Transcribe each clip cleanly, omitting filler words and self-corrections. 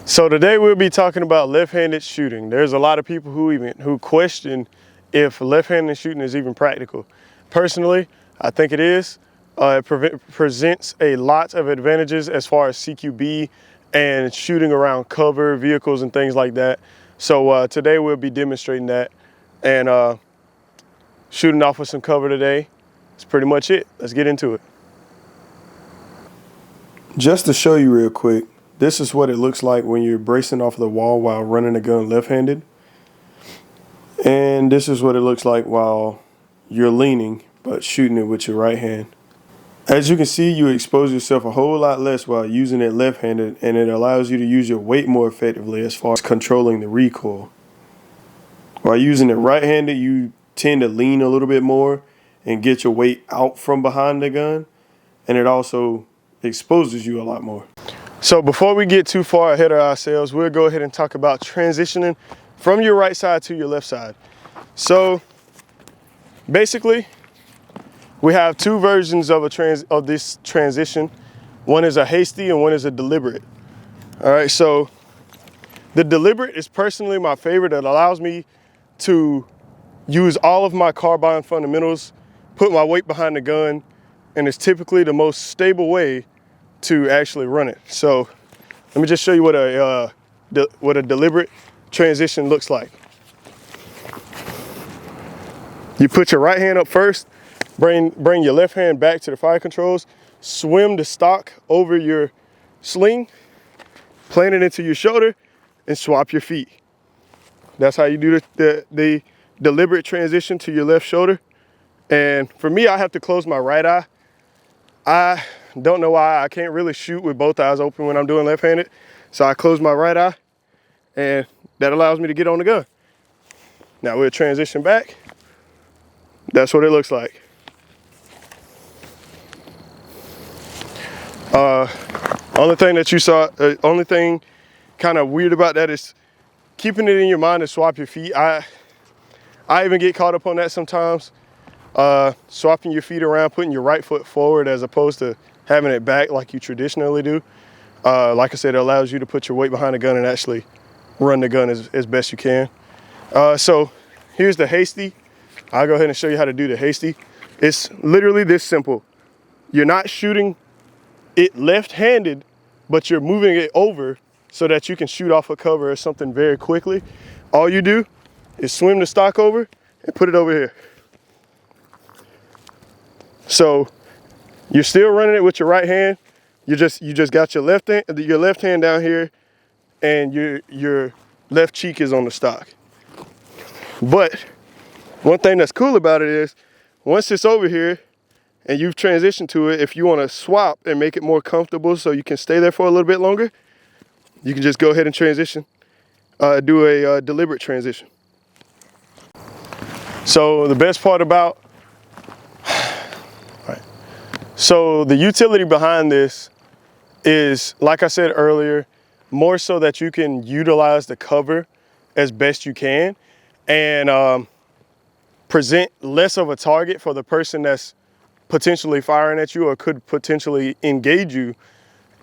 So today we'll be talking about left-handed shooting. There's a lot of people who question if left-handed shooting is even practical. Personally, I think it is. It presents a lot of advantages as far as CQB and shooting around cover, vehicles, and things like that. So today we'll be demonstrating that and shooting off with some cover today. That's pretty much it. Let's get into it. Just to show you real quick, this is what it looks like when you're bracing off the wall while running a gun left-handed. And this is what it looks like while you're leaning but shooting it with your right hand. As you can see, you expose yourself a whole lot less while using it left-handed, and it allows you to use your weight more effectively as far as controlling the recoil. While using it right-handed, you tend to lean a little bit more and get your weight out from behind the gun, and it also exposes you a lot more. So before we get too far ahead of ourselves, we'll go ahead and talk about transitioning from your right side to your left side. So basically, we have two versions of this transition. One is a hasty and one is a deliberate. All right, so the deliberate is personally my favorite. It allows me to use all of my carbine fundamentals, put my weight behind the gun, and it's typically the most stable way to actually run it. So let me just show you what a deliberate transition looks like. You put your right hand up first, bring your left hand back to the fire controls, swim the stock over your sling, plant it into your shoulder, and swap your feet. That's how you do the deliberate transition to your left shoulder. And for me, I have to close my right eye. I don't know why. I can't really shoot with both eyes open when I'm doing left-handed. So I close my right eye, and that allows me to get on the gun. Now we'll transition back. That's what it looks like. Only thing that you saw, only thing kind of weird about that is keeping it in your mind to swap your feet. I even get caught up on that sometimes. Swapping your feet around, putting your right foot forward as opposed to having it back like you traditionally do. Like I said, it allows you to put your weight behind the gun and actually run the gun as best you can. So here's the hasty. I'll go ahead and show you how to do the hasty. It's literally this simple. You're not shooting it left-handed, but you're moving it over so that you can shoot off a cover or something very quickly. All you do is swim the stock over and put it over here. So you're still running it with your right hand. You just got your left hand down here, and your left cheek is on the stock. But one thing that's cool about it is once it's over here and you've transitioned to it, if you want to swap and make it more comfortable so you can stay there for a little bit longer, you can just go ahead and transition, do a deliberate transition. So the best part about So the utility behind this is, like I said earlier, more so that you can utilize the cover as best you can and present less of a target for the person that's potentially firing at you or could potentially engage you.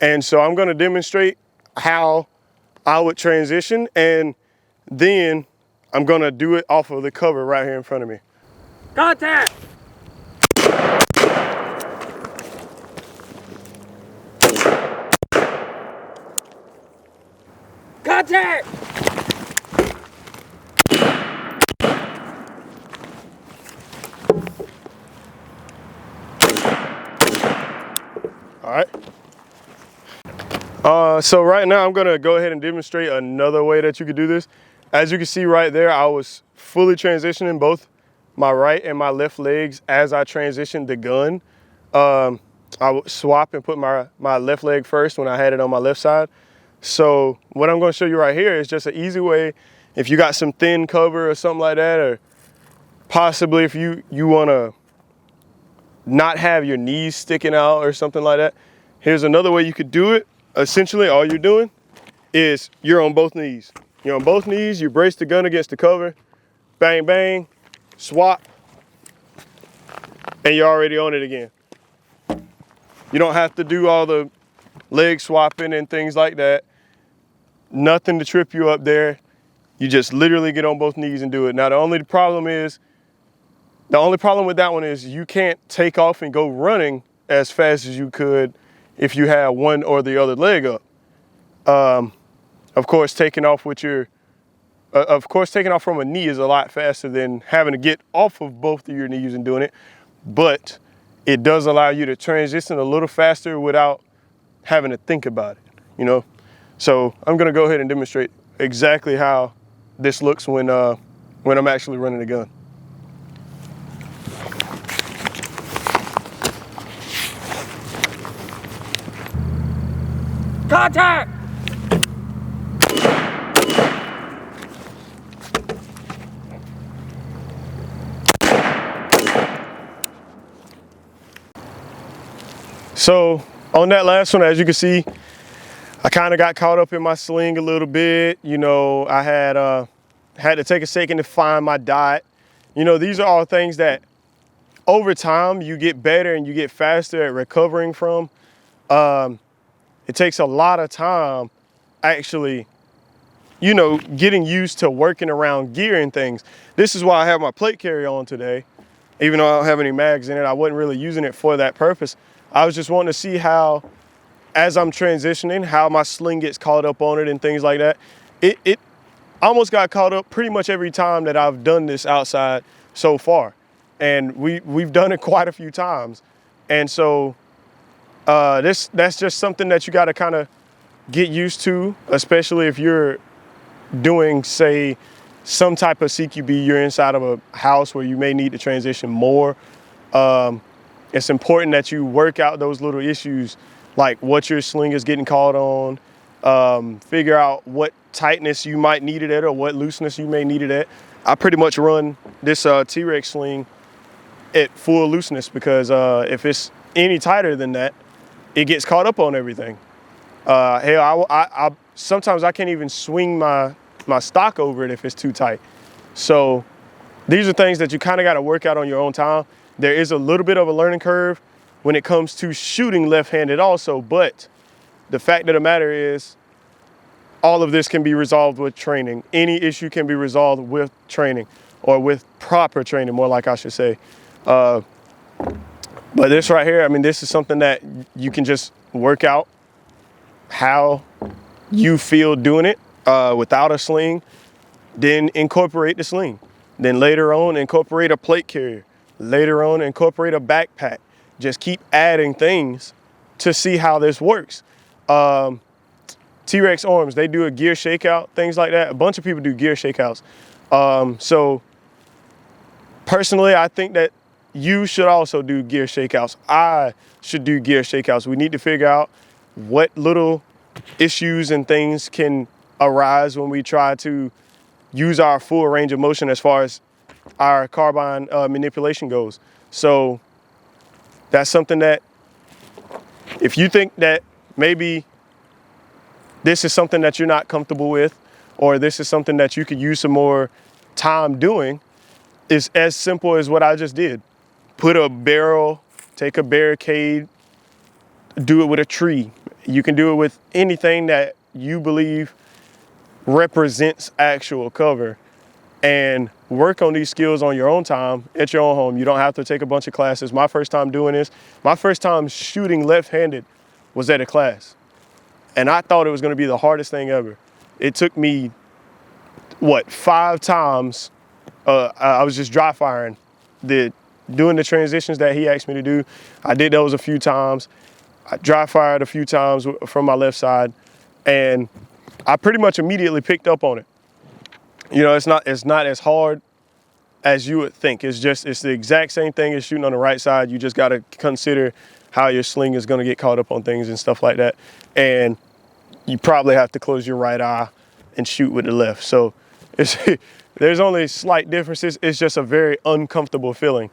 And so I'm going to demonstrate how I would transition, and then I'm going to do it off of the cover right here in front of me. Contact! Contact! All right. So right now I'm gonna go ahead and demonstrate another way that you could do this. As you can see right there, I was fully transitioning both my right and my left legs as I transitioned the gun. I would swap and put my left leg first when I had it on my left side. So what I'm gonna show you right here is just an easy way, if you got some thin cover or something like that, or possibly if you wanna not have your knees sticking out or something like that. Here's another way you could do it. Essentially, all you're doing is you're on both knees. You're on both knees, you brace the gun against the cover, bang, bang, swap, and you're already on it again. You don't have to do all the leg swapping and things like that. Nothing to trip you up there. You just literally get on both knees and do it. Now, the only problem with that one is you can't take off and go running as fast as you could if you had one or the other leg up. Of course, taking off from a knee is a lot faster than having to get off of both of your knees and doing it. But it does allow you to transition a little faster without having to think about it, you know? So I'm gonna go ahead and demonstrate exactly how this looks when I'm actually running the gun. Contact! So on that last one, as you can see, I kind of got caught up in my sling a little bit. You know, I had to take a second to find my dot. You know, these are all things that over time you get better and you get faster at recovering from. It takes a lot of time actually, you know, getting used to working around gear and things. This is why I have my plate carrier on today. Even though I don't have any mags in it, I wasn't really using it for that purpose. I was just wanting to see how, as I'm transitioning, how my sling gets caught up on it and things like that. It almost got caught up pretty much every time that I've done this outside so far. And we've done it quite a few times. And so that's just something that you got to kind of get used to, especially if you're doing, say, some type of CQB, you're inside of a house where you may need to transition more. It's important that you work out those little issues, like what your sling is getting caught on, figure out what tightness you might need it at or what looseness you may need it at. I pretty much run this T-Rex sling at full looseness because if it's any tighter than that, it gets caught up on everything. Hell, I sometimes I can't even swing my stock over it if it's too tight. So these are things that you kind of got to work out on your own time. There is a little bit of a learning curve when it comes to shooting left-handed also, but the fact of the matter is all of this can be resolved with training. Any issue can be resolved with training, or with proper training, more like I should say. But this right here, I mean, this is something that you can just work out how you feel doing it without a sling, then incorporate the sling. Then later on, incorporate a plate carrier. Later on, incorporate a backpack. Just keep adding things to see how this works. T-Rex arms, they do a gear shakeout, things like that. A bunch of people do gear shakeouts. So personally, I think that you should also do gear shakeouts. I should do gear shakeouts. We need to figure out what little issues and things can arise when we try to use our full range of motion as far as our carbine manipulation goes. So that's something that if you think that maybe this is something that you're not comfortable with, or this is something that you could use some more time doing, it's as simple as what I just did. Put a barrel, take a barricade, do it with a tree. You can do it with anything that you believe represents actual cover, and work on these skills on your own time at your own home. You don't have to take a bunch of classes. My first time doing this, my first time shooting left-handed was at a class. And I thought it was gonna be the hardest thing ever. It took me, 5 times, I was just dry firing, doing the transitions that he asked me to do. I did those a few times. I dry fired a few times from my left side, and I pretty much immediately picked up on it. You know, it's not as hard as you would think. It's the exact same thing as shooting on the right side. You just gotta consider how your sling is gonna get caught up on things and stuff like that. And you probably have to close your right eye and shoot with the left. So there's only slight differences. It's just a very uncomfortable feeling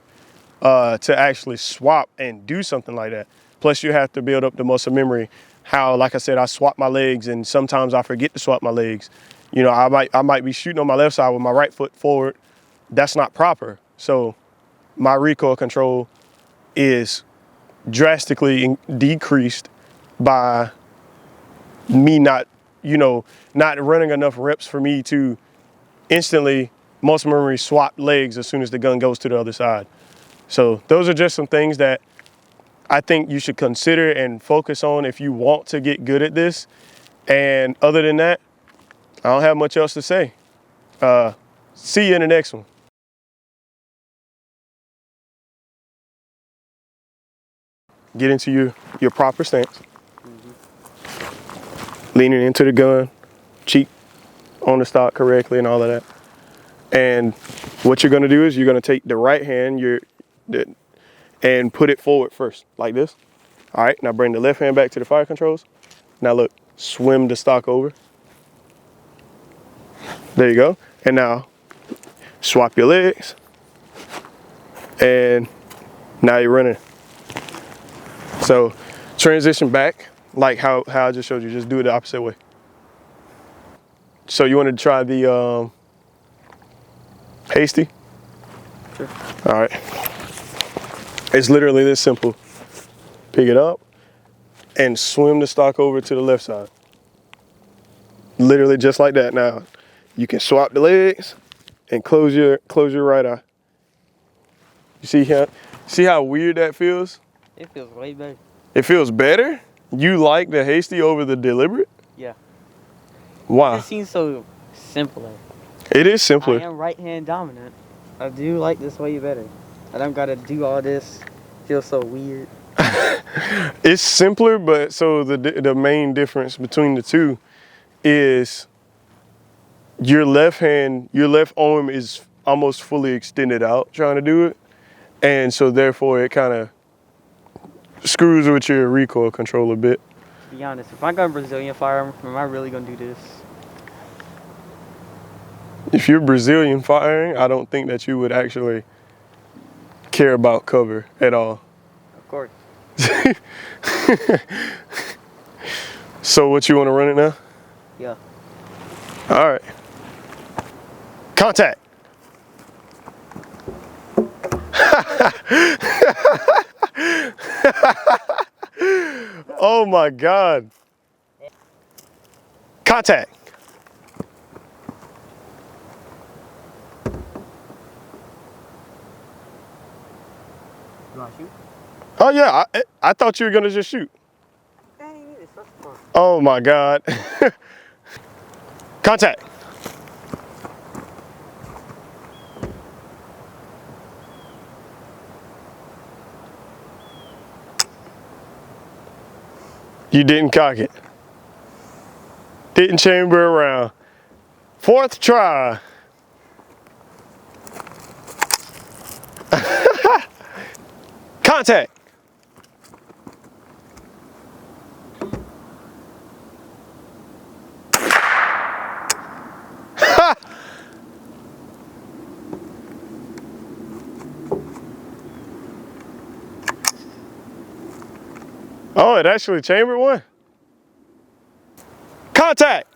to actually swap and do something like that. Plus you have to build up the muscle memory. How, like I said, I swap my legs, and sometimes I forget to swap my legs. You know, I might be shooting on my left side with my right foot forward. That's not proper. So my recoil control is drastically decreased by me not you know, not running enough reps for me to instantly muscle memory swap legs as soon as the gun goes to the other side. So those are just some things that I think you should consider and focus on if you want to get good at this. And other than that, I don't have much else to say. See you in the next one. Get into your proper stance. Leaning into the gun, cheek on the stock correctly and all of that. And what you're gonna do is you're gonna take the right hand and put it forward first, like this. All right, now bring the left hand back to the fire controls. Now look, swim the stock over. There you go. And now swap your legs. And now you're running. So transition back, like how I just showed you, just do it the opposite way. So you want to try the hasty? Sure. All right. It's literally this simple. Pick it up and swim the stock over to the left side. Literally just like that. Now you can swap the legs and close your right eye. You see how weird that feels? It feels way better. It feels better? You like the hasty over the deliberate? Yeah. Why? It seems so simpler. It is simpler. I am right hand dominant. I do like this way better. I don't gotta do all this. Feels so weird. It's simpler, but so the main difference between the two is your left arm is almost fully extended out trying to do it. And so therefore it kind of screws with your recoil control a bit. To be honest, if I got a Brazilian firearm, am I really gonna do this? If you're Brazilian firing, I don't think that you would actually care about cover at all. Of course. So what, you want to run it now? Yeah. All right. Contact. Oh my God. Contact. You wanna shoot? Oh yeah, I thought you were gonna just shoot. I ain't need it, so that's fun. Oh my God. Contact. You didn't cock it. Didn't chamber around. Fourth try. Contact. Oh, it actually chambered one. Contact.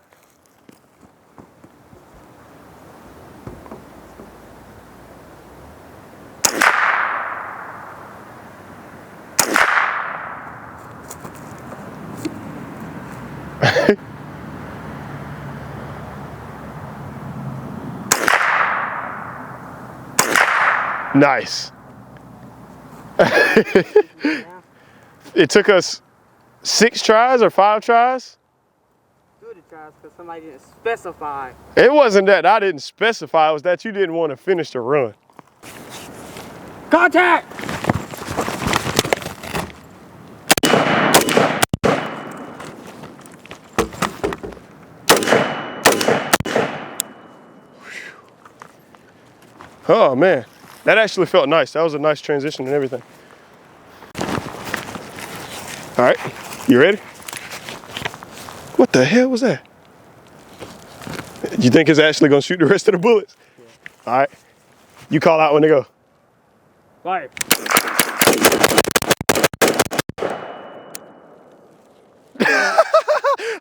Nice. It took us 6 tries or 5 tries? 2 of the tries because somebody didn't specify. It wasn't that I didn't specify, it was that you didn't want to finish the run. Contact! Oh man, that actually felt nice. That was a nice transition and everything. All right, you ready? What the hell was that? You think it's actually gonna shoot the rest of the bullets? Yeah. All right, you call out when they go. Fire.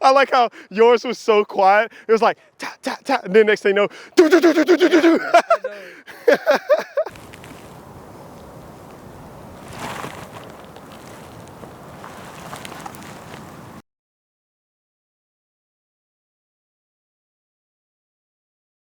I like how yours was so quiet. It was like, tap, tap, tap, and then next thing you know, do, do, do, do, do, do, do.